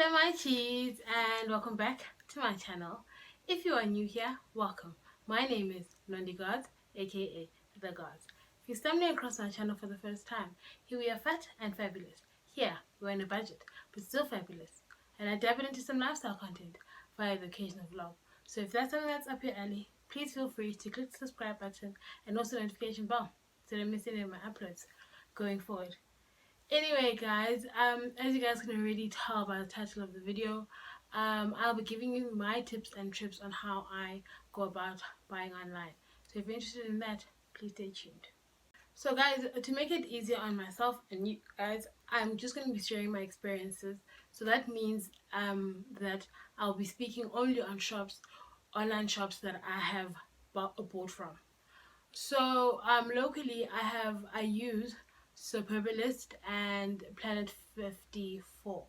Hello my cheese and welcome back to my channel. If you are new here, welcome. My name is Nondie Gods, aka The Gods. If you're stumbling across my channel for the first time, here we are fat and fabulous. Here we're in a budget, but still fabulous. And I dabble into some lifestyle content via the occasional vlog. So if that's something that's up your alley, please feel free to click the subscribe button and also the notification bell so you don't miss any of my uploads going forward. Anyway guys, as you guys can already tell by the title of the video, I'll be giving you my tips and trips on how I go about buying online. So if you're interested in that, please stay tuned. So guys, to make it easier on myself and you guys, I'm just going to be sharing my experiences. So that means that I'll be speaking only on online shops that I have bought from. So locally I use Superbalist and Planet 54.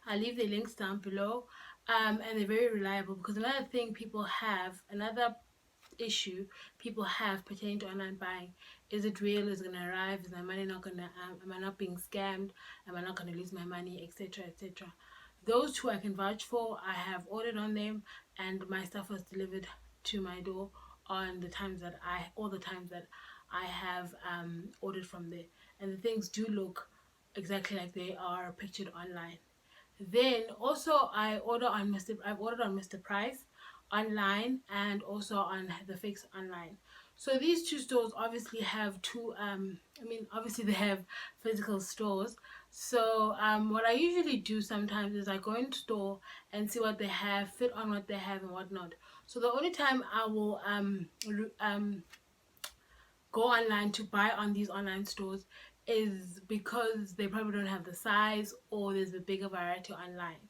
I'll leave the links down below, and they're very reliable because another issue people have pertaining to online buying is it real, is it gonna arrive, is my money not gonna am I not being scammed, am I not gonna lose my money, etc, etc. Those two I can vouch for. I have ordered on them and my stuff was delivered to my door on all the times that I have ordered from there, and the things do look exactly like they are pictured online. Then also I've ordered on Mr. Price online and also on the Fix online. So these two stores obviously have obviously they have physical stores. So what I usually do sometimes is I go in store and see what they have, fit on what they have and whatnot. So the only time I will go online to buy on these online stores is because they probably don't have the size or there's a bigger variety online.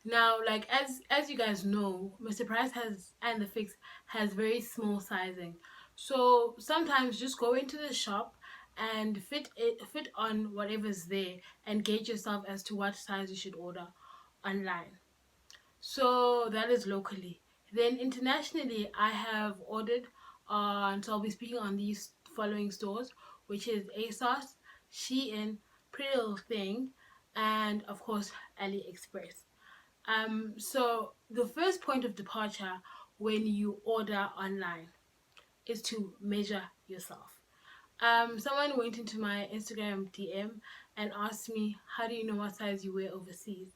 Now, like as you guys know, Mr. Price has and the Fix has very small sizing. So sometimes just go into the shop and fit on whatever's there and gauge yourself as to what size you should order online. So that is locally. Then internationally, I have ordered on, so I'll be speaking on these following stores, which is ASOS, Shein, Pretty Little Thing, and of course AliExpress. So the first point of departure when you order online is to measure yourself. Someone went into my Instagram DM and asked me, how do you know what size you wear overseas?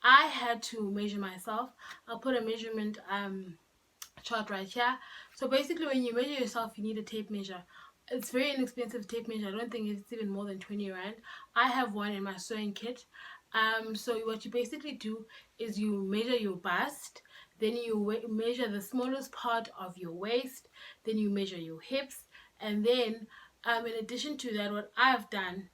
I had to measure myself. I'll put a measurement chart right here. So basically when you measure yourself, you need a tape measure. It's very inexpensive tape measure. I don't think it's even more than 20 rand. I have one in my sewing kit. So what you basically do is you measure your bust, then you measure the smallest part of your waist, then you measure your hips, and then in addition to that, what I've done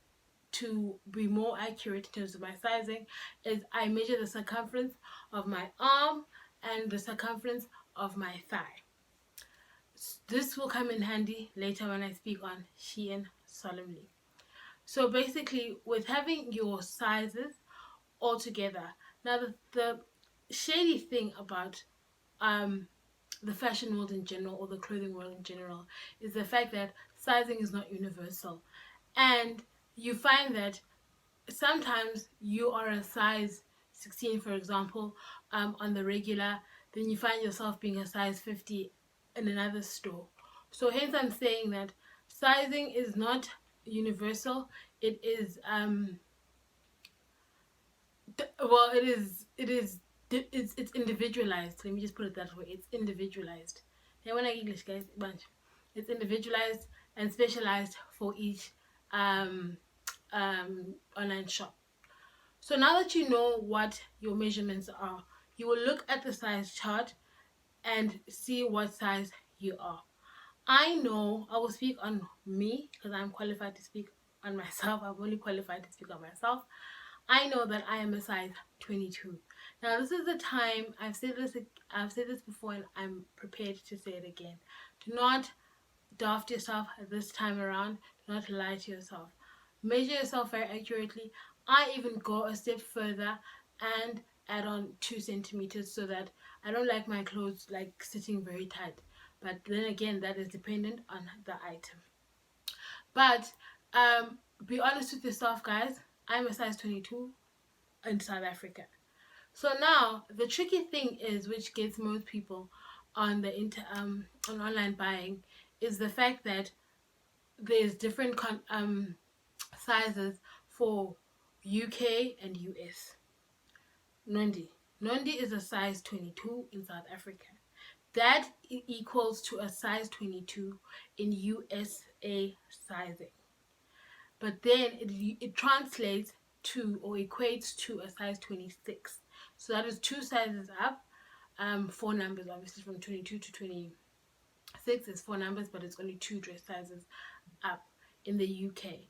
to be more accurate in terms of my sizing is I measure the circumference of my arm and the circumference of my thigh. This will come in handy later when I speak on Shein solemnly. So basically, with having your sizes all together, now the shady thing about the fashion world in general or the clothing world in general is the fact that sizing is not universal, and you find that sometimes you are a size 16, for example, on the regular, then you find yourself being a size 50 in another store. So hence I'm saying that sizing is not universal. It is it's individualized. Let me just put it that way. It's individualized. And when I English, guys, bunch, it's individualized and specialized for each online shop. So now that you know what your measurements are, you will look at the size chart and see what size you are. I know I will speak on me because I'm qualified to speak on myself. I'm only qualified to speak on myself. I know that I am a size 22. Now this is the time, I've said this before and I'm prepared to say it again. Do not daft yourself this time around. Do not lie to yourself. Measure yourself very accurately. I even go a step further and add on 2 centimeters so that I don't like my clothes like sitting very tight. But then again, that is dependent on the item. But be honest with yourself, guys. I'm a size 22 in South Africa. So now the tricky thing is, which gets most people on the on online buying, is the fact that there's different sizes for UK and US. Nondie. Nondie is a size 22 in South Africa. That equals to a size 22 in USA sizing. But then it translates to or equates to a size 26. So that is two sizes up. Four numbers, obviously, from 22 to 26 is four numbers, but it's only two dress sizes up in the UK.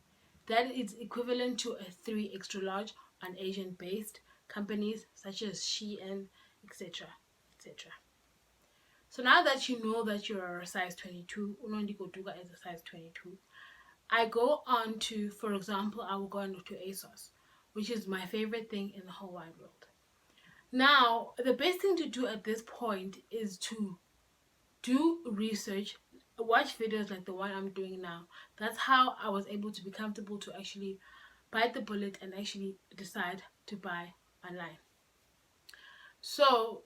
That is equivalent to a 3 extra large on Asian based companies such as Shein, etc. etc. So now that you know that you're a size 22, Nondie Gods is a size 22, I go on to, for example, I will go on to ASOS, which is my favorite thing in the whole wide world. Now, the best thing to do at this point is to do research, watch videos like the one I'm doing now. That's how I was able to be comfortable to actually bite the bullet and actually decide to buy online. So,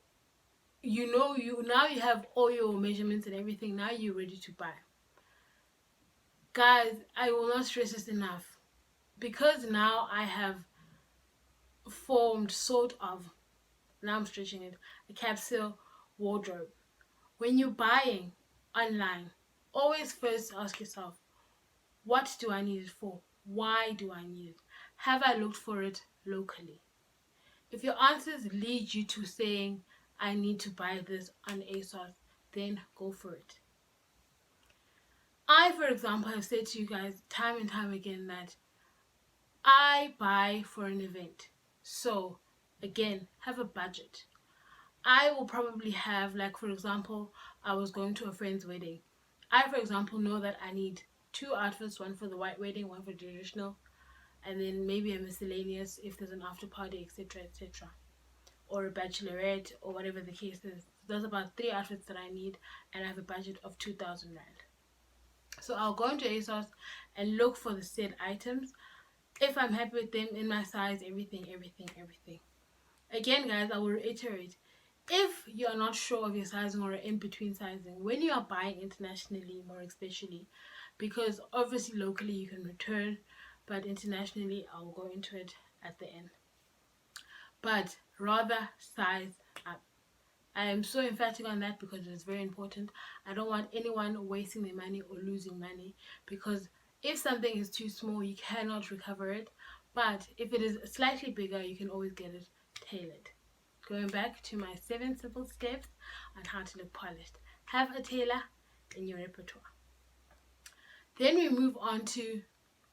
you now you have all your measurements and everything. Now you're ready to buy. Guys, I will not stress this enough, because now I have formed sort of, now I'm stretching it, a capsule wardrobe. When you're buying online, always first ask yourself, what do I need it for? Why do I need it? Have I looked for it locally? If your answers lead you to saying, I need to buy this on ASOS, then go for it. I, for example, have said to you guys time and time again that I buy for an event. So, again, have a budget. I will probably have, like, for example, I was going to a friend's wedding. I, for example, know that I need two outfits, one for the white wedding, one for traditional, and then maybe a miscellaneous if there's an after party, etc., etc., or a bachelorette, or whatever the case is. There's about 3 outfits that I need, and I have a budget of 2,000 rand. So I'll go into ASOS and look for the said items. If I'm happy with them, in my size, everything. Again, guys, I will reiterate, if you are not sure of your sizing or in between sizing, when you are buying internationally, more especially, because obviously locally you can return, but internationally I'll go into it at the end. But rather size up. I am so emphatic on that because it is very important. I don't want anyone wasting their money or losing money, because if something is too small, you cannot recover it. But if it is slightly bigger, you can always get it tailored. Going back to my 7 simple steps on how to look polished. Have a tailor in your repertoire. Then we move on to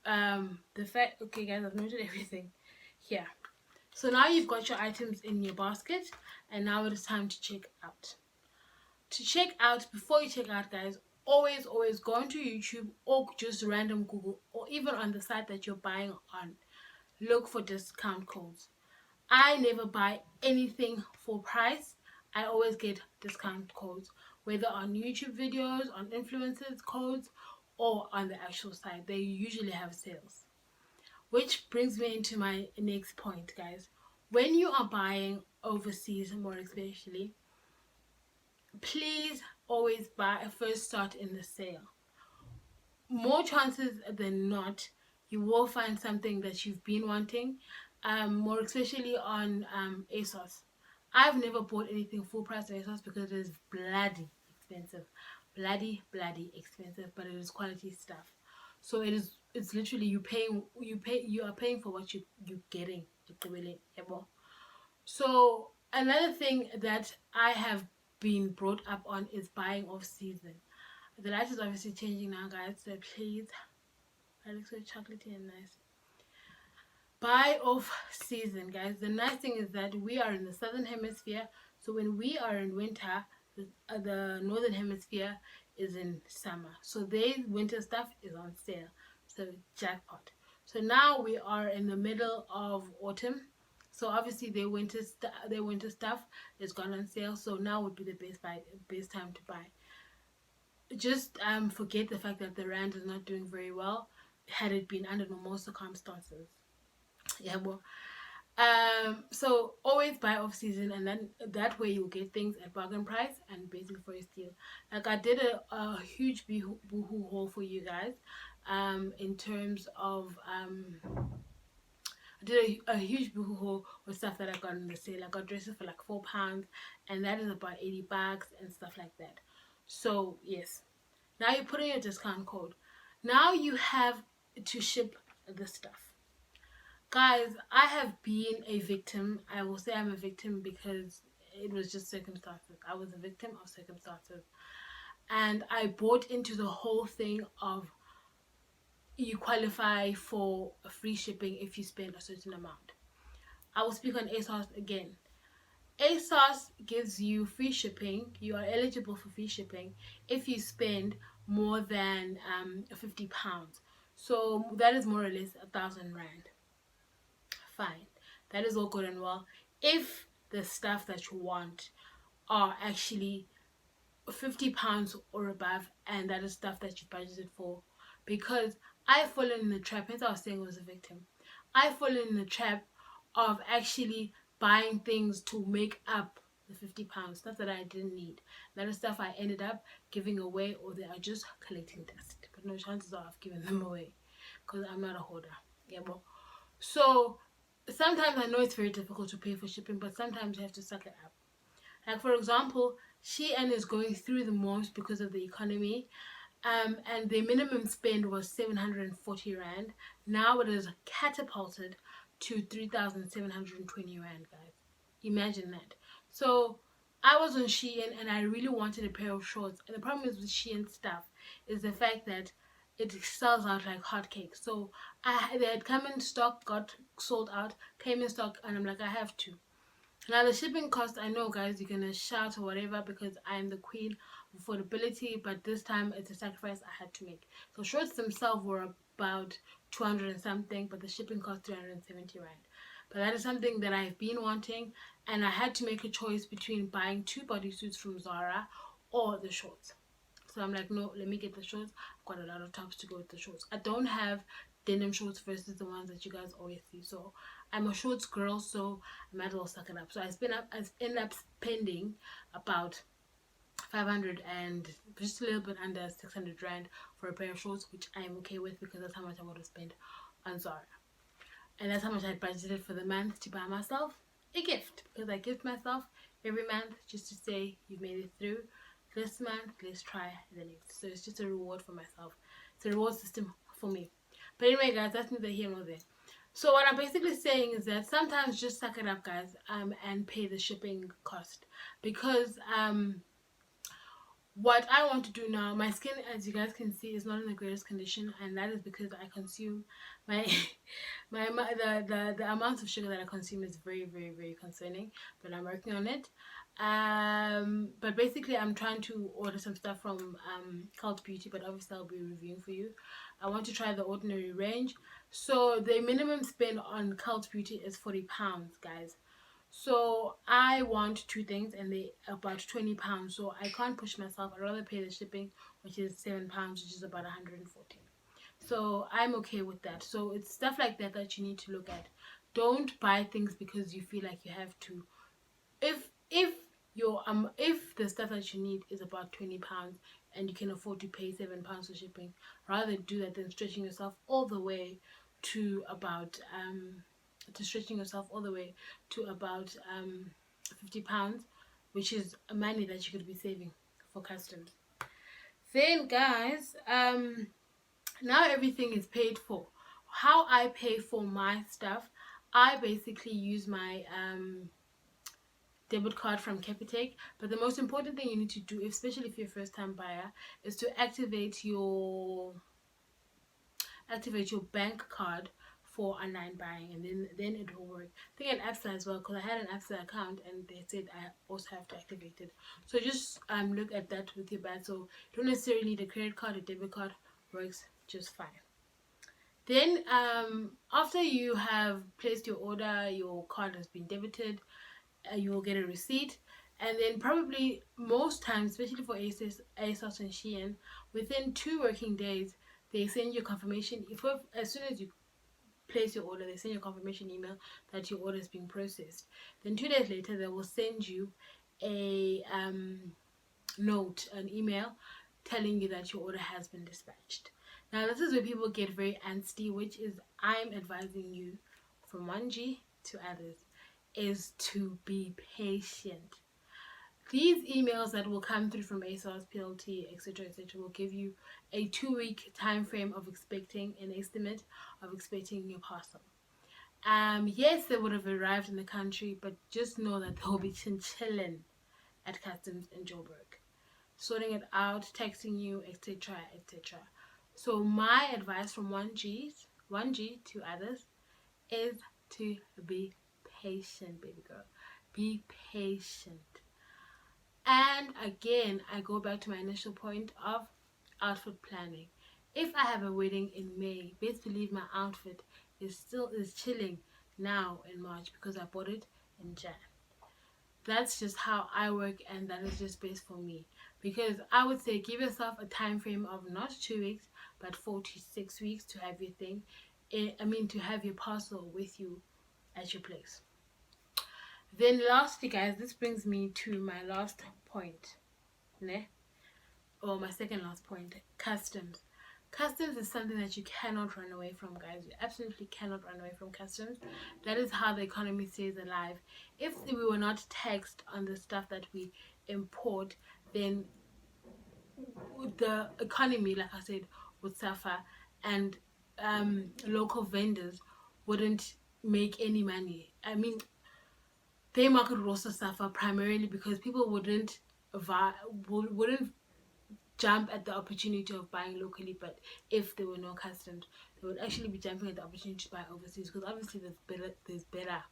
the fact, okay guys, I've noted everything here. So now you've got your items in your basket, and now it is time to check out. To check out, before you check out, guys, always go into YouTube or just random Google, or even on the site that you're buying on, look for discount codes. I never buy anything full price. I always get discount codes, whether on YouTube videos, on influencers codes, or on the actual site. They usually have sales. Which brings me into my next point, guys. When you are buying overseas, more especially, please always first start in the sale. More chances than not, you will find something that you've been wanting, more especially on ASOS. I've never bought anything full price on ASOS because it is bloody expensive. Bloody expensive, but it is quality stuff. So it's literally you are paying for what you're getting. So another thing that I have been brought up on is buying off season. The light is obviously changing now, guys, so please, that looks so chocolatey and nice. Buy off season, guys. The nice thing is that we are in the southern hemisphere, so when we are in winter, the northern hemisphere is in summer, so their winter stuff is on sale. So jackpot. So now we are in the middle of autumn, so obviously their winter stuff is gone on sale, so now would be the best time to buy. Just forget the fact that the rand is not doing very well. Had it been under normal circumstances, yeah, well, So always buy off season, and then that way you'll get things at bargain price and basically for a steal. Like I did a huge boohoo haul for you guys, in terms of I did a huge boohoo haul with stuff that I got in the sale. I got dresses for like £4, and that is about 80 bucks and stuff like that. So yes, now you put in your discount code. Now you have to ship the stuff. Guys, I have been a victim. I will say I'm a victim because it was just circumstances. I was a victim of circumstances. And I bought into the whole thing of you qualify for free shipping if you spend a certain amount. I will speak on ASOS again. ASOS gives you free shipping. You are eligible for free shipping if you spend more than £50. So that is more or less £1,000. Fine, that is all good and well if the stuff that you want are actually £50 or above, and that is stuff that you budgeted for. Because I've fallen in the trap, as I was saying, I was a victim. I've fallen in the trap of actually buying things to make up the £50, stuff that I didn't need. That is stuff I ended up giving away, or they are just collecting dust. But no, chances are I've given them away because I'm not a hoarder. Yeah, well, so sometimes I know it's very difficult to pay for shipping, but sometimes you have to suck it up. Like for example, Shein is going through the most because of the economy, and the minimum spend was 740 rand. Now it is catapulted to 3,720 rand, guys. Imagine that. So I was on Shein and I really wanted a pair of shorts. And the problem is with Shein stuff is the fact that it sells out like hotcakes. So they had come in stock, got sold out, came in stock, and I'm like, I have to. Now the shipping cost, I know guys, you're gonna shout or whatever because I'm the queen of affordability, but this time it's a sacrifice I had to make. So shorts themselves were about 200 and something, but the shipping cost 370 rand. But that is something that I've been wanting, and I had to make a choice between buying 2 bodysuits from Zara or the shorts. So I'm like, no, let me get the shorts. I've got a lot of tops to go with the shorts. I don't have denim shorts versus the ones that you guys always see. So I'm a shorts girl, so I might as well suck it up. So I end up spending about 500 and just a little bit under 600 rand for a pair of shorts, which I am okay with because that's how much I would have spent on Zara. And that's how much I budgeted for the month to buy myself a gift, because I gift myself every month just to say you've made it through this month, let's try the next. So it's just a reward for myself. It's a reward system for me. But anyway guys, that's neither here nor there. So what I'm basically saying is that sometimes just suck it up guys, and pay the shipping cost, because what I want to do now, my skin, as you guys can see, is not in the greatest condition, and that is because I consume my the amount of sugar that I consume is very, very, very concerning, but I'm working on it. But basically I'm trying to order some stuff from Cult Beauty, but obviously I'll be reviewing for you. I want to try the ordinary range. So the minimum spend on Cult Beauty is £40, guys. So I want 2 things and they about £20. So I can't push myself. I'd rather pay the shipping, which is £7, which is about 114. So I'm okay with that. So it's stuff like that that you need to look at. Don't buy things because you feel like you have to. If the stuff that you need is about £20 and you can afford to pay £7 for shipping, rather do that than stretching yourself all the way to about £50, which is money that you could be saving for customs. Then guys, now everything is paid for. How I pay for my stuff, I basically use my debit card from Capitec. But the most important thing you need to do, especially if you're a first time buyer, is to activate your bank card for online buying, and then it will work. I think an ABSA as well, because I had an ABSA account and they said I also have to activate it. So just look at that with your bank. So you don't necessarily need a credit card. A debit card works just fine. Then after you have placed your order, your card has been debited, you will get a receipt, and then probably most times, especially for ASOS and Shein, within 2 working days they send you confirmation. As soon as you place your order, they send you a confirmation email that your order is being processed. Then 2 days later, they will send you a note, an email, telling you that your order has been dispatched. Now, this is where people get very angsty, which is I'm advising you from 1G to others, is to be patient. These emails that will come through from ASOS, PLT, etc., will give you a 2-week time frame of expecting an estimate of expecting your parcel. Yes, they would have arrived in the country, but just know that they'll be chilling at customs in Joburg, sorting it out, texting you, etc., etc. So my advice from 1G to others is to be patient, baby girl. Be patient. And again, I go back to my initial point of outfit planning. If I have a wedding in May, best believe my outfit is chilling now in March because I bought it in Jan. That's just how I work, and that is just best for me. Because I would say give yourself a time frame of not 2 weeks, but 4 to 6 weeks to have your thing. To have your parcel with you at your place. Then lastly, guys, this brings me to my last point, ne? Or my second last point, customs. Customs is something that you cannot run away from, guys. You absolutely cannot run away from customs. That is how the economy stays alive. If we were not taxed on the stuff that we import, then the economy, like I said, would suffer, and local vendors wouldn't make any money. Their market would also suffer, primarily because people wouldn't jump at the opportunity of buying locally. But if there were no customs, they would actually be jumping at the opportunity to buy overseas, because obviously there's better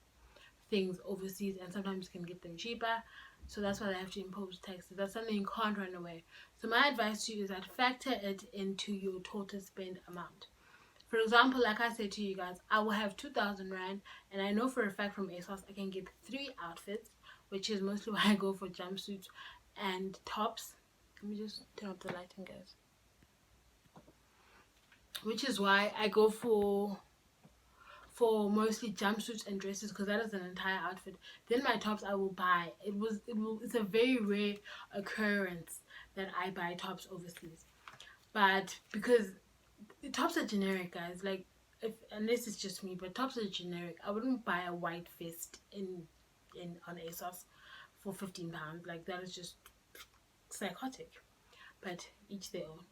things overseas, and sometimes you can get them cheaper. So that's why they have to impose taxes. That's something you can't run away. So my advice to you is that factor it into your total spend amount. For example, like I said to you guys, I will have 2,000 Rand, and I know for a fact from ASOS I can get 3 outfits, which is mostly why I go for jumpsuits and tops. Let me just turn up the lighting, guys. Which is why I go for mostly jumpsuits and dresses, because that is an entire outfit. Then my tops I will buy. It's a very rare occurrence that I buy tops overseas. But because the tops are generic, guys, like, unless it's just me, but tops are generic. I wouldn't buy a white vest on ASOS for £15. Like, that is just psychotic. But each their own.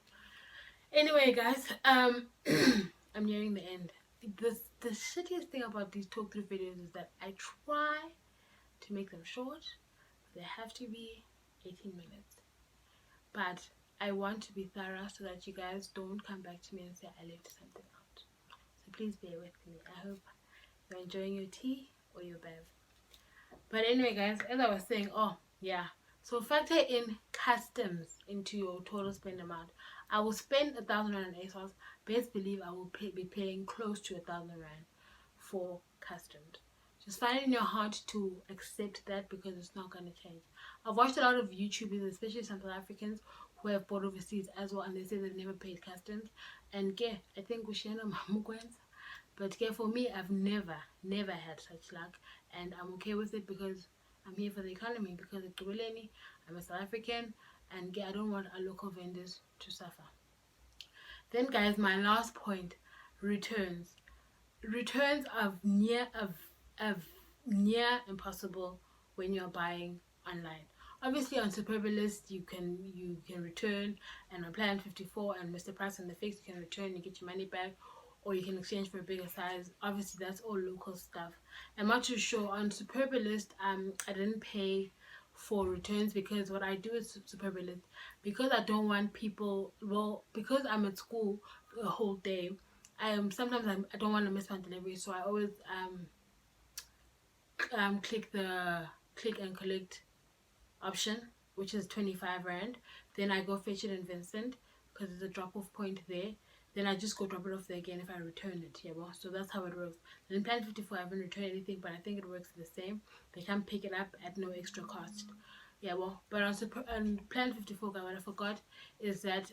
Anyway, guys, I'm nearing the end. The shittiest thing about these talk through videos is that I try to make them short, but they have to be 18 minutes. But I want to be thorough so that you guys don't come back to me and say I left something out. So please bear with me. I hope you're enjoying your tea or your bev. But anyway, guys, as I was saying, so factor in customs into your total spend amount. I will spend 1,000 Rand on ASOS. Best believe I will be paying close to 1,000 Rand for customs. Just find it in your heart to accept that, because it's not going to change. I've watched a lot of YouTubers, especially some South Africans, who have bought overseas as well, and they say they've never paid customs. And I think we share mamukwenza. But for me, I've never had such luck, and I'm okay with it, because I'm here for the economy, because I'm a South African, and I don't want our local vendors to suffer. Then, guys, my last point, returns. Returns are near impossible when you're buying online. Obviously, on Superbalist you can return, and on Plan 54 and Mr. Price and the Fix you can return, you get your money back, or you can exchange for a bigger size. Obviously, that's all local stuff. I'm not too sure on Superbalist. I didn't pay for returns, because what I do is Superbalist, because I don't want people, because I'm at school the whole day, sometimes I don't want to miss my delivery, so I always click the click and collect option, which is 25 Rand. Then I go fetch it in Vincent, because there's a drop off point there. Then I just go drop it off there again if I return it. So that's how it works. And in Plan 54 I haven't returned anything, but I think it works the same. They can pick it up at no extra cost. But on Plan 54, guys, what I forgot is that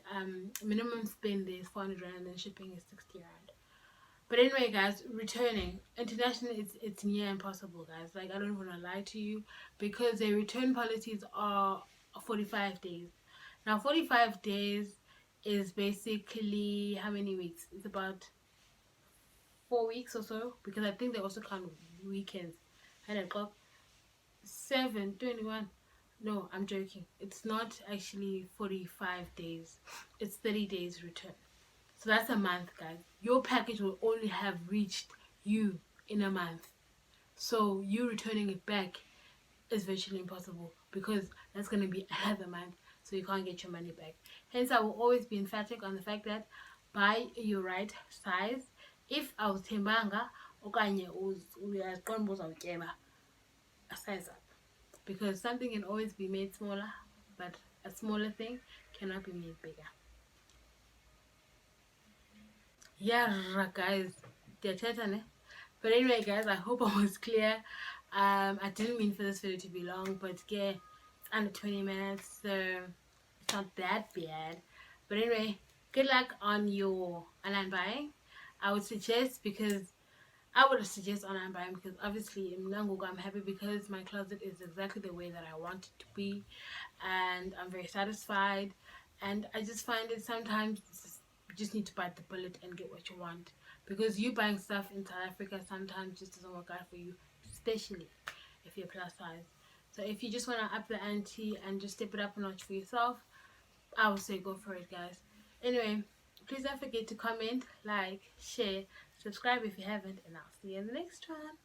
minimum spend there is 400 Rand, and then shipping is 60 Rand. But anyway, guys, returning internationally, it's near impossible, guys. Like, I don't want to lie to you, because the return policies are 45 days. Now 45 days is basically how many weeks? It's about 4 weeks or so, because I think they also count weekends. 100 o'clock, 7, 21. No, I'm joking. It's not actually 45 days. It's 30 days return. So that's a month, guys. Your package will only have reached you in a month. So you returning it back is virtually impossible, because that's going to be another month. So you can't get your money back. Hence, I will always be emphatic on the fact that buy your right size. If awuthembanga okanye uyaziqonda uzawutyeba, a size up, because something can always be made smaller, but a smaller thing cannot be made bigger. Yeah, guys, but anyway, guys, I hope I was clear. I didn't mean for this video to be long, but yeah, it's under 20 minutes, so it's not that bad. But anyway, good luck on your online buying. I would suggest, because I would suggest online buying, because obviously in Nangogo I'm happy because my closet is exactly the way that I want it to be, and I'm very satisfied. And I just find it sometimes you just need to bite the bullet and get what you want, because you buying stuff in South Africa sometimes just doesn't work out for you, especially if you're plus size. So if you just want to up the ante and just step it up a notch for yourself, I would say go for it, guys. Anyway, please don't forget to comment, like, share, subscribe if you haven't, and I'll see you in the next one.